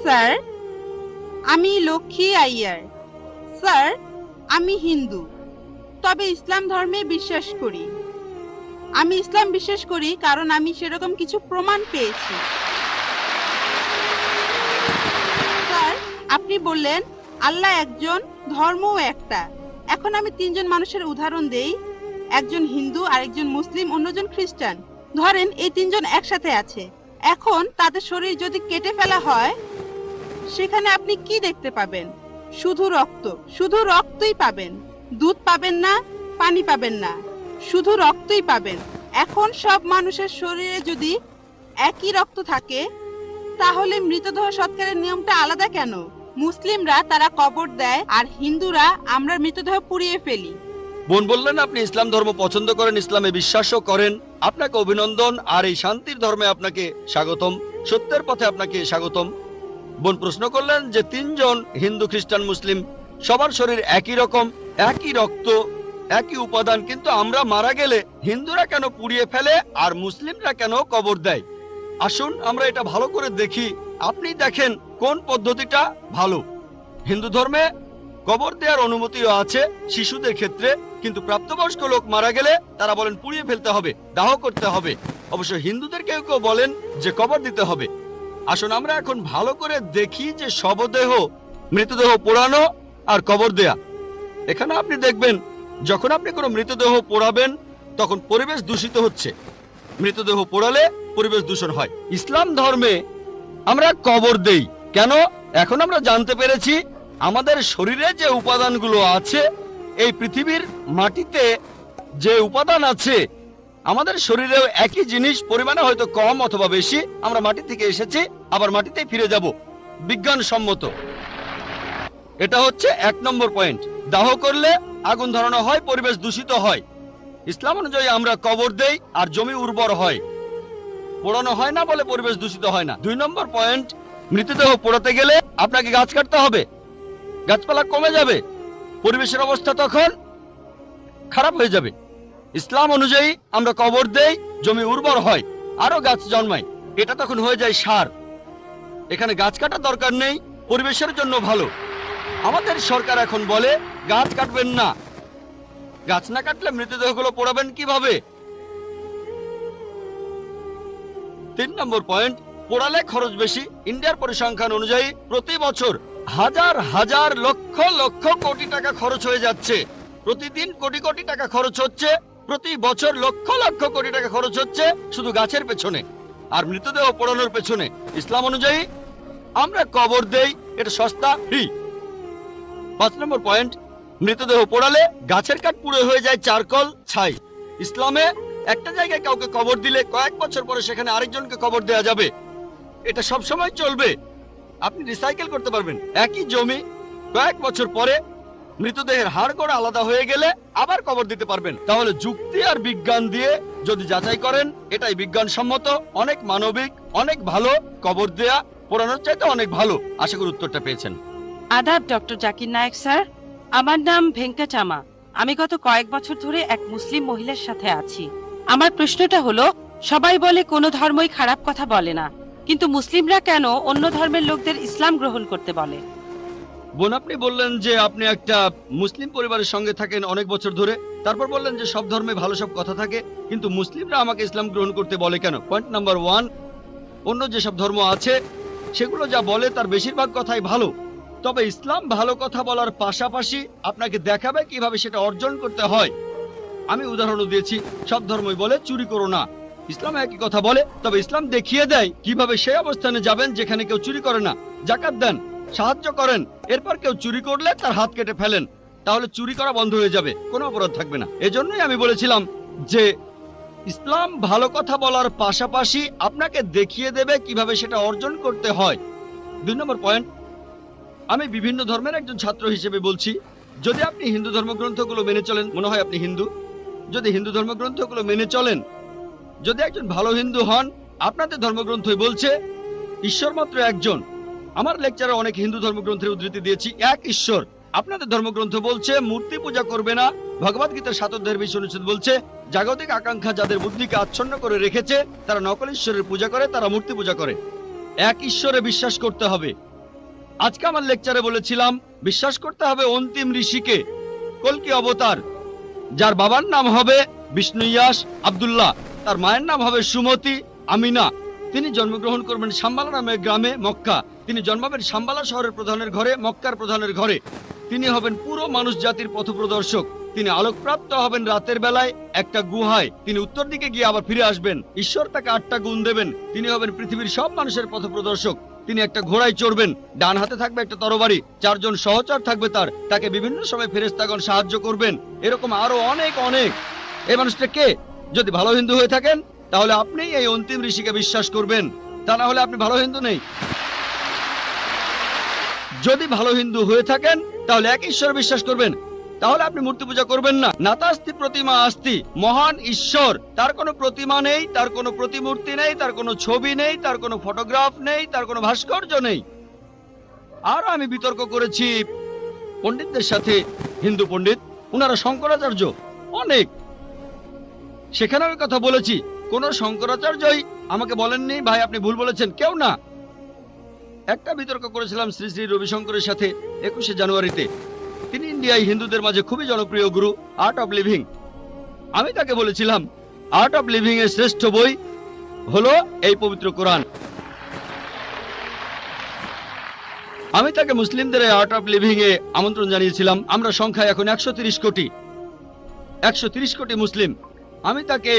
Sir, আমি Lakshmi Iyer. Sir, আমি হিন্দু, তবে ইসলাম ধর্মে বিশ্বাস করি। আমি ইসলাম বিশ্বাস করি কারণ আমি সেরকম কিছু প্রমাণ পেয়েছি। স্যার, আপনি বললেন আল্লাহ একজন, ধর্মও একটা। এখন আমি তিনজন মানুষের উদাহরণ দেই। একজন হিন্দু, আরেকজন মুসলিম, অন্যজন খ্রিস্টান। ধরেন এই তিনজন একসাথে আছে। এখন তাদের শরীর যদি কেটে ফেলা হয়, সেখানে আপনি কি দেখতে পাবেন? শুধু রক্ত, শুধু রক্তই পাবেন। দুধ পাবেন না, পানি পাবেন না, শুধু রক্তই পাবেন। এখন সব মানুষের শরীরে যদি একই রক্ত থাকে, তাহলে মৃতদেহ সৎকারের নিয়মটা আলাদা কেন? মুসলিমরা তারা কবর দেয়, আর হিন্দুরা আমরা মৃতদেহ পুড়িয়ে ফেলি। বোন বললেন আপনি ইসলাম ধর্ম পছন্দ করেন, ইসলামে বিশ্বাসও করেন। আপনাকে অভিনন্দন, আর এই শান্তির ধর্মে আপনাকে স্বাগতম, সত্যের পথে আপনাকে স্বাগতম। বোন প্রশ্ন করলেন যে তিনজন হিন্দু, খ্রিস্টান, মুসলিম, সবার শরীর একই রকম, একই রক্ত, একই উপাদান, কিন্তু আমরা মারা গেলে হিন্দুরা কেন পুড়িয়ে ফেলে আর মুসলিমরা কেন কবর দেয়? আসুন আমরা এটা ভালো করে দেখি। আপনি দেখেন কোন পদ্ধতিটা ভালো। হিন্দু ধর্মে কবর দেওয়ার অনুমতিও আছে শিশুদের ক্ষেত্রে, কিন্তু প্রাপ্তবয়স্ক লোক মারা গেলে তারা বলেন পুড়িয়ে ফেলতে হবে, দাহ করতে হবে। অবশ্য হিন্দুদের কেউ কেউ বলেন যে কবর দিতে হবে। আসুন আমরা এখন ভালো করে দেখি যে শবদেহ, মৃতদেহ পোড়ানো আর কবর দেয়া। এখানে আপনি দেখবেন যখন আপনি কোনো মৃতদেহ পোড়াবেন তখন পরিবেশ দূষিত হচ্ছে। মৃতদেহ পোড়ালে পরিবেশ দূষণ হয়। ইসলাম ধর্মে আমরা কবর দেই কেন? এখন আমরা জানতে পেরেছি আমাদের শরীরে যে উপাদানগুলো আছে, এই পৃথিবীর মাটিতে যে উপাদান আছে, আমাদের শরীরেও একই জিনিস, পরিমাণে হয়তো কম অথবা বেশি। আমরা মাটি থেকে এসেছি, আবার মাটিতেই ফিরে যাব, বিজ্ঞানসম্মত। এটা হচ্ছে 1 নম্বর পয়েন্ট। দাহ করলে আগুন ধরানো হয়, পরিবেশ দূষিত হয়। ইসলাম অনুযায়ী আমরা কবর দেই আর জমি উর্বর হয়। পোড়ানো হয় না বলে পরিবেশ দূষিত হয় না। 2 নম্বর পয়েন্ট, মৃতদেহ পোড়াতে গেলে আপনাকে গাছ কাটতে হবে, গাছপালা কমে যাবে, পরিবেশের অবস্থা তখন খারাপ হয়ে যাবে। ইসলাম অনুযায়ী আমরা কবর দেই, জমি উর্বর হয়, আরো গাছ জন্মায়, এটা তখন হয়ে যায় সার। এখানে গাছ কাটার দরকার নেই, পরিবেশের জন্য ভালো। আমাদের সরকার এখন বলে গাছ কাটবেন না। গাছ না কাটলে মৃতদেহগুলো পোড়াবেন কিভাবে? 3 নম্বর পয়েন্ট, পোড়ালে খরচ বেশি। ইন্ডিয়ার পরিসংখ্যান অনুযায়ী প্রতি বছর হাজার হাজার লক্ষ লক্ষ কোটি টাকা খরচ হয়ে যাচ্ছে। প্রতিদিন কোটি কোটি টাকা খরচ হচ্ছে, প্রতি বছর লক্ষ লক্ষ কোটি টাকা খরচ হচ্ছে শুধু গাছের পেছনে আর মৃতদেহ পোড়ানোর পেছনে। ইসলাম অনুযায়ী আমরা কবর দেই, এটা সস্তা, ফ্রি। 5 নম্বর পয়েন্ট, মৃতদেহ পোড়ালে গাছের কাঠ পুড়ে হয়ে যায় চারকল, ছাই। ইসলামে একটা জায়গায় কাউকে কবর দিলে কয়েক বছর পরে সেখানে আরেকজনকে কবর দেয়া যাবে। এটা সব সময় চলবে, আপনি রিসাইকেল করতে পারবেন। একই জমি কয়েক বছর পরে মৃতদেহের হাড় গোড় আলাদা হয়ে গেলে আবার কবর দিতে পারবেন। তাহলে যুক্তি আর বিজ্ঞান দিয়ে যদি যাচাই করেন, এটাই বিজ্ঞানসম্মত, অনেক মানবিক, অনেক ভালো। কবর দেয়া পোড়ানোর চাইতে অনেক ভালো। আশা করি উত্তরটা পেয়েছেন। আদাব ডক্টর জাকির নায়েক স্যার, আমার নাম ভেঙ্কটামা। আমি গত কয়েক বছর ধরে এক মুসলিম মহিলার সাথে আছি। আমার প্রশ্নটা হলো, সবাই বলে কোনো ধর্মই খারাপ কথা বলে না, কিন্তু মুসলিমরা কেন অন্য ধর্মের লোকদের ইসলাম গ্রহণ করতে বলে? বোন, আপনি বললেন যে আপনি একটা মুসলিম পরিবারের সঙ্গে থাকেন অনেক বছর ধরে, তারপর বললেন যে সব ধর্মে ভালো সব কথা থাকে, কিন্তু মুসলিমরা আমাকে ইসলাম গ্রহণ করতে বলে কেন? পয়েন্ট নাম্বার 1, অন্য যেসব ধর্ম আছে সেগুলো যা বলে তার বেশিরভাগ কথাই ভালো, তবে ইসলাম ভালো কথা বলার পাশাপাশি আপনাকে দেখাবে কিভাবে সেটা অর্জন করতে হয়। আমি উদাহরণ দিয়েছি, সব ধর্মই বলে চুরি করো না, ইসলাম একই কথা বলে, তবে ইসলাম দেখিয়ে দেয় কিভাবে সেই অবস্থানে যাবেন যেখানে কেউ চুরি করে না। যাকাত দেন, সাহায্য করেন, এরপর কেউ চুরি করলে তার হাত কেটে ফেলেন, তাহলে চুরি করা বন্ধ হয়ে যাবে, কোনো অপরাধ থাকবে না। এজন্যই আমি বলেছিলাম যে ইসলাম ভালো কথা বলার পাশাপাশি আপনাকে দেখিয়ে দেবে কিভাবে সেটা অর্জন করতে হয়। 2 নম্বর পয়েন্ট, আমি বিভিন্ন ধর্মের একজন ছাত্র হিসেবে বলছি, যদি আপনি হিন্দু ধর্মগ্রন্থগুলো মেনে চলেন, মনে হয় আপনি হিন্দু, যদি হিন্দু ধর্মগ্রন্থগুলো মেনে চলেন, যদি একজন ভালো হিন্দু হন, আপনাদের ধর্মগ্রন্থই বলছে ঈশ্বর মাত্র একজন। আমার লেকচারে অনেক হিন্দু ধর্মগ্রন্থের উদ্ধৃতি দিয়েছি, এক ঈশ্বর। আপনাদের ধর্মগ্রন্থ বলছে মূর্তি পূজা করবে না। ভগবদ্গীতার 7 অধ্যায়ের 20 অনুচ্ছেদ বলছে জাগতিক আকাঙ্ক্ষা যাদের বুদ্ধিকে আচ্ছন্ন করে রেখেছে তারা নকল ঈশ্বরের পূজা করে, তারা মূর্তি পূজা করে। এক ঈশ্বরে বিশ্বাস করতে হবে, আজকে আমার লেকচারে বলেছিলাম বিশ্বাস করতে হবে অন্তিম ঋষিকে, কল্কি অবতার, যার বাবার নাম হবে বিষ্ণু ইয়াস আব্দুল্লাহ, তার মায়ের নাম হবে সুমতি আমিনা। তিনি জন্মগ্রহণ করবেন শাম্বালা নামের গ্রামে মক্কা। তিনি জন্মাবেন শাম্বালা শহরের প্রধানের ঘরে, মক্কার প্রধানের ঘরে। তিনি হবেন পুরো মানুষ জাতির পথপ্রদর্শক। তিনি আলোকপ্রাপ্ত হবেন রাতের বেলায় একটা গুহায়। তিনি উত্তর দিকে গিয়ে আবার ফিরে আসবেন। ঈশ্বর তাকে 8টা গুণ দেবেন। তিনি হবেন পৃথিবীর সব মানুষের পথপ্রদর্শক। তিনি একটা ঘোড়ায় চড়বেন, ডান হাতে থাকবে একটা তরবারি, 4 জন সহচর থাকবে তাকে বিভিন্ন সময় ফেরেশতাগণ সাহায্য করবেন। এরকম আরো অনেক অনেক। এই মানুষটা কে? যদি ভালো হিন্দু হয়ে থাকেন তাহলে আপনি এই অন্তিম ঋষিকে বিশ্বাস করবেন, তা না হলে আপনি ভালো হিন্দু নেই। যদি ভালো হিন্দু হয়ে থাকেন তাহলে এক ঈশ্বর বিশ্বাস করবেন, তাহলে আপনি মূর্তি পূজা করবেন না। নাতাস্তি প্রতিমা আস্তি, মহান ঈশ্বর, তার কোনো প্রতিমা নেই, তার কোনো প্রতিমূর্তি নেই, তার কোনো ছবি নেই, তার কোনো ফটোগ্রাফ নেই, তার কোনো ভাস্কর্য নেই। আর আমি বিতর্ক করেছি পণ্ডিতদের সাথে, হিন্দু পণ্ডিত, উনারা শঙ্করাচার্য অনেক, সেখানে আমি কথা বলেছি। কোন শঙ্করাচার্যই আমাকে বলেননি ভাই আপনি ভুল বলেছেন, কেউ না। একটা বিতর্ক করেছিলাম শ্রী শ্রী রবিশঙ্করের সাথে 21শে জানুয়ারিতে। তিনি ইন্ডিয়ায় হিন্দুদের মাঝে খুবই জনপ্রিয় গুরু, আর্ট অফ লিভিং। আমি তাকে বলেছিলাম আর্ট অফ লিভিং এর শ্রেষ্ঠ বই হলো এই পবিত্র কোরআন। আমি তাকে মুসলিমদের আর্ট অফ লিভিং এ আমন্ত্রণ জানিয়েছিলাম। আমরা সংখ্যায় এখন 130 কোটি, 130 কোটি মুসলিম। আমি তাকে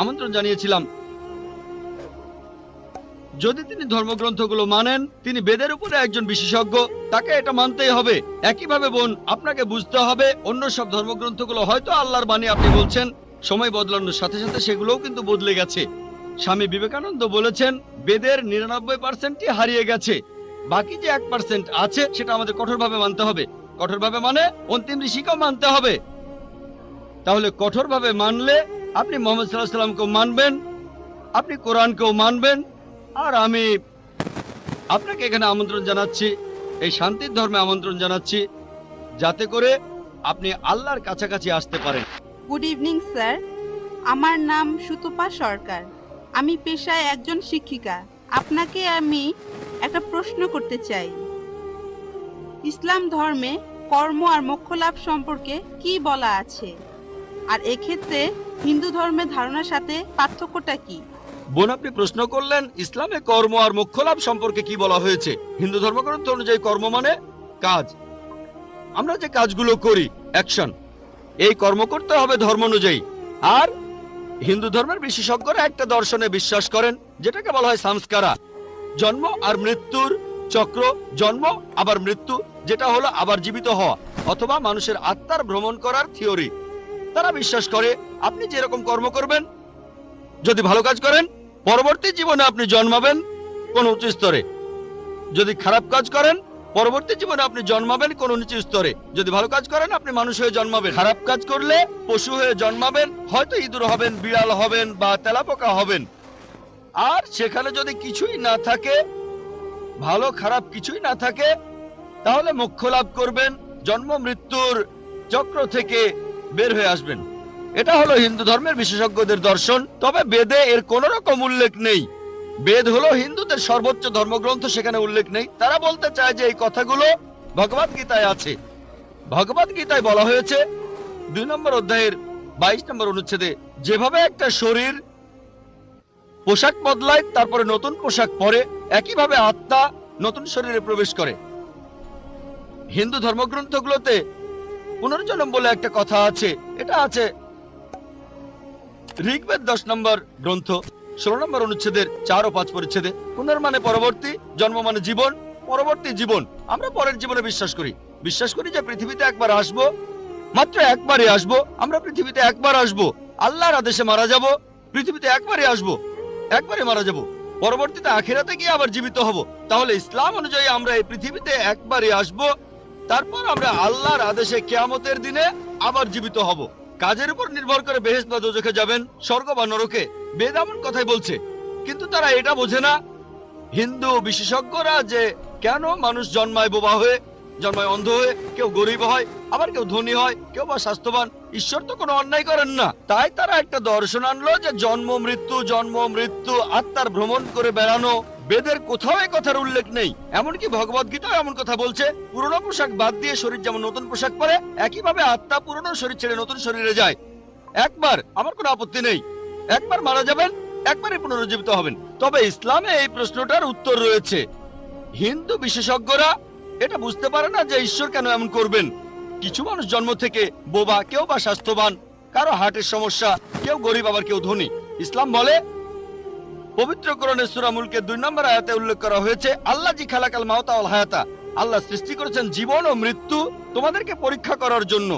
আমন্ত্রণ জানিয়েছিলাম যদি তিনি ধর্মগ্রন্থগুলো মানেন, তিনি বেদের উপরে একজন বিশেষজ্ঞ, তাকে এটা মানতেই হবে। একইভাবে বোন, আপনাকে বুঝতে হবে অন্য সব ধর্মগ্রন্থগুলো হয়তো আল্লাহর বাণী আপনি বলছেন, সময় বদলানোর সাথে সাথে সেগুলোও কিন্তু বদলে গেছে। স্বামী বিবেকানন্দ বলেছেন বেদের 99%ই হারিয়ে গেছে, বাকি যে 1% আছে সেটা আমাদের কঠোরভাবে মানতে হবে। কঠোরভাবে মানে অন্তিম ঋষিকেও মানতে হবে। তাহলে কঠোরভাবে মানলে আপনি মোহাম্মদ সাল্লাল্লাহু আলাইহি ওয়াসাল্লামকেও মানবেন, আপনি কোরআনকেও মানবেন। আর আমি আপনাকে এখানে আমন্ত্রণ জানাচ্ছি, এই শান্তির ধর্মে আমন্ত্রণ জানাচ্ছি, যাতে করে আপনি আল্লাহর কাছাকাছি আসতে পারেন। গুড ইভিনিং স্যার, আমার নাম সুতপা সরকার। আমি পেশায় একজন শিক্ষিকা। আপনাকে আমি একটা প্রশ্ন করতে চাই। ইসলাম ধর্মে কর্ম আর মোক্ষ লাভ সম্পর্কে কি বলা আছে, আর এক্ষেত্রে হিন্দু ধর্মের ধারণার সাথে পার্থক্যটা কি? বোন, আপনি প্রশ্ন করলেন ইসলামে কর্ম আর মোক্ষ লাভ সম্পর্কে কি বলা হয়েছে। হিন্দু ধর্মগ্রন্থ অনুযায়ী কর্ম মানে কাজ, আমরা যে কাজগুলো করি, অ্যাকশন, এই কর্ম করতে হবে ধর্ম অনুযায়ী। আর হিন্দু ধর্মের বিশেষজ্ঞরা একটা দর্শনে বিশ্বাস করেন যেটাকে বলা হয় সংস্কারা, জন্ম আর মৃত্যুর চক্র, জন্ম আবার মৃত্যু, যেটা হলো আবার জীবিত হওয়া, অথবা মানুষের আত্মার ভ্রমণ করার থিওরি। তারা বিশ্বাস করে আপনি যেরকম কর্ম করবেন, যদি ভালো কাজ করেন পরবর্তী জীবনে আপনি জন্মাবেন কোন উচ্চ স্তরে, যদি খারাপ কাজ করেন পরবর্তী জীবনে আপনি জন্মাবেন কোন নিচু স্তরে। যদি ভালো কাজ করেন আপনি মানুষ হয়ে জন্মাবেন, খারাপ কাজ করলে পশু হয়ে জন্মাবেন, হয়তো ইঁদুর হবেন, বিড়াল হবেন বা তেলাপোকা হবেন। আর সেখানে যদি কিছুই না থাকে, ভালো খারাপ কিছুই না থাকে, তাহলে মোক্ষ লাভ করবেন, জন্ম মৃত্যুর চক্র থেকে বের হয়ে আসবেন। এটা হলো হিন্দু ধর্মের বিশেষজ্ঞদের দর্শন। তবে বেদে এর কোন রকম উল্লেখ নেই। বেদ হলো হিন্দুদের সর্বোচ্চ ধর্মগ্রন্থ, সেখানে উল্লেখ নেই। তারা বলতে চায় যে এই কথাগুলো ভগবদ গীতায় আছে। ভগবদ গীতায় বলা হয়েছে 2 নম্বর অধ্যায়ের 22 নম্বর অনুচ্ছেদে, যেভাবে একটা শরীর পোশাক বদলায় তারপরে নতুন পোশাক পরে, একইভাবে আত্মা নতুন শরীরে প্রবেশ করে। হিন্দু ধর্মগ্রন্থগুলোতে পুনর্জন্ম বলে একটা কথা আছে। এটা আছে ঋগ্বেদ 10 নম্বর গ্রন্থ 16 নম্বর অনুচ্ছেদের 4 ও 5 পরিচ্ছেদে। পুনর্মানে পরবর্তী, জন্ম মানে জীবন, পরবর্তী জীবন। আমরা পরের জীবনে বিশ্বাস করি যে পৃথিবীতে একবার আসবো, মাত্র একবারই আসবো। আমরা পৃথিবীতে একবার আসবো, আল্লাহর আদেশে মারা যাব, পৃথিবীতে একবারই আসবো, একবারই মারা যাব, পরবর্তীতে আখিরাতে গিয়ে আবার জীবিত হব। তাহলে ইসলাম অনুযায়ী আমরা এই পৃথিবীতে একবারই আসবো, তারপর আমরা আল্লাহর আদেশে কিয়ামতের দিনে আবার জীবিত হব। কাজের উপর নির্ভর করে বেহেশত বা দোজখে যাবেন, স্বর্গ বা নরকে। বেদ এমন কথাই বলছে, কিন্তু তারা এটা বোঝে না হিন্দু বিশেষজ্ঞরা যে কেন মানুষ জন্মায় বোবা হয়ে, জন্মায় অন্ধ হয়ে, কেউ গরিব হয়, আবার কেউ ধনী হয়, কেউ বা স্বাস্থ্যবান। ঈশ্বর তো কোনো অন্যায় করেন না। তাই তারা একটা দর্শন আনলো যে জন্ম মৃত্যু, আত্মার ভ্রমণ করে বেড়ানো, বেদের কোথাও এই কথার উল্লেখ নেই। এমনকি ভগবদ গীতা এমন কথা বলছে, পুরনো পোশাক বাদ দিয়ে শরীর যেমন নতুন পোশাক পরে, একইভাবে আত্মা পুরনো শরীর ছেড়ে নতুন শরীরে যায়। একবার, আমার কোনো আপত্তি নেই, একবার মারা যাবেন, একবারই পুনরুজ্জীবিত হবেন। তবে ইসলামে এই প্রশ্নটার উত্তর রয়েছে। হিন্দু বিশেষজ্ঞরা এটা বুঝতে পারে না যে ঈশ্বর কেন এমন করবেন। কিছু মানুষ জন্ম থেকে বোবা, কেউ বা স্বাস্থ্যবান, কারো হার্টের সমস্যা, কেউ গরিব আবার কেউ ধনী। ইসলাম বলে, পবিত্র কোরআনে সূরা মুলকের 2 নম্বর আয়াতে উল্লেখ করা হয়েছে, আল্লাহ জি খালাকাল মাউতা ওয়াল হায়াতা, আল্লাহ সৃষ্টি করেছেন জীবন ও মৃত্যু তোমাদেরকে পরীক্ষা করার জন্য।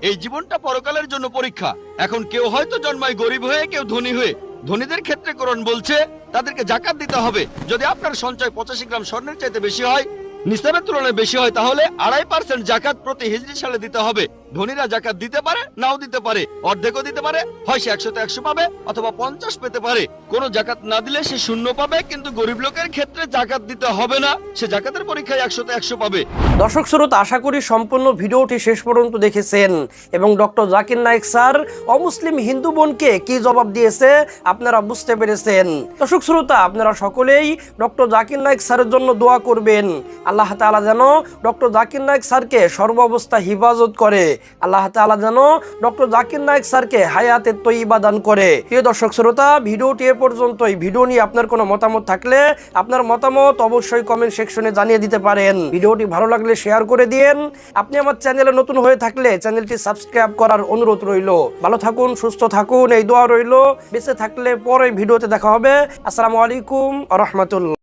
এই জীবনটা পরকালের জন্য পরীক্ষা। এখন কেউ হয়তো জন্মায় গরিব হয়ে, কেউ ধনী হয়ে। ধনীদের ক্ষেত্রে কোরআন বলছে তাদেরকে জাকাত দিতে হবে। যদি আপনার সঞ্চয় 85 গ্রাম স্বর্ণের চাইতে বেশি হয়, নিসাবের তুলনায় বেশি হয়, তাহলে 2.5% জাকাত প্রতি হিজরি সালে দিতে হবে। ধনীরা জাকাত দিতে পারে, নাও দিতে পারে, অর্ধেকও দিতে পারে, হয় সে 100 তে 100 পাবে অথবা 50 পেতে পারে। কোনো জাকাত না দিলে সে 0 পাবে, কিন্তু গরিব লোকের ক্ষেত্রে জাকাত দিতে হবে না, সে জাকাতের পরীক্ষায় 100 তে 100 পাবে। দর্শক শ্রোতা, আশা করি সম্পূর্ণ ভিডিওটি শেষ পর্যন্ত দেখেছেন এবং ডক্টর জাকির নায়েক স্যার অমুসলিম হিন্দু বোনকে কি জবাব দিয়েছে আপনারা বুঝতে পেরেছেন। দর্শক শ্রোতা, আপনারা সকলেই ডক্টর জাকির নায়েক স্যারের জন্য দোয়া করবেন। আল্লাহ তাআলা যেন ডক্টর জাকির নায়েক স্যারকে সর্বাবস্থা হিফাজত করে। আল্লাহ তাআলা যেন ডক্টর জাকির নায়েক স্যারকে হায়াতে তৈয়বা দান করে। প্রিয় দর্শক শ্রোতা, ভিডিওটি এ পর্যন্তই। ভিডিও নিয়ে আপনার কোনো মতামত থাকলে আপনার মতামত অবশ্যই কমেন্ট সেকশনে জানিয়ে দিতে পারেন। ভিডিওটি ভালো লাগলে শেয়ার করে দিন। আপনি আমার চ্যানেলে নতুন হয়ে থাকলে চ্যানেলটি সাবস্ক্রাইব করার অনুরোধ রইল। ভালো থাকুন, সুস্থ থাকুন, এই দোয়া রইল। বেঁচে থাকলে পরে ভিডিওতে দেখা হবে। আসসালামু আলাইকুম ওয়া রাহমাতুল্লাহ।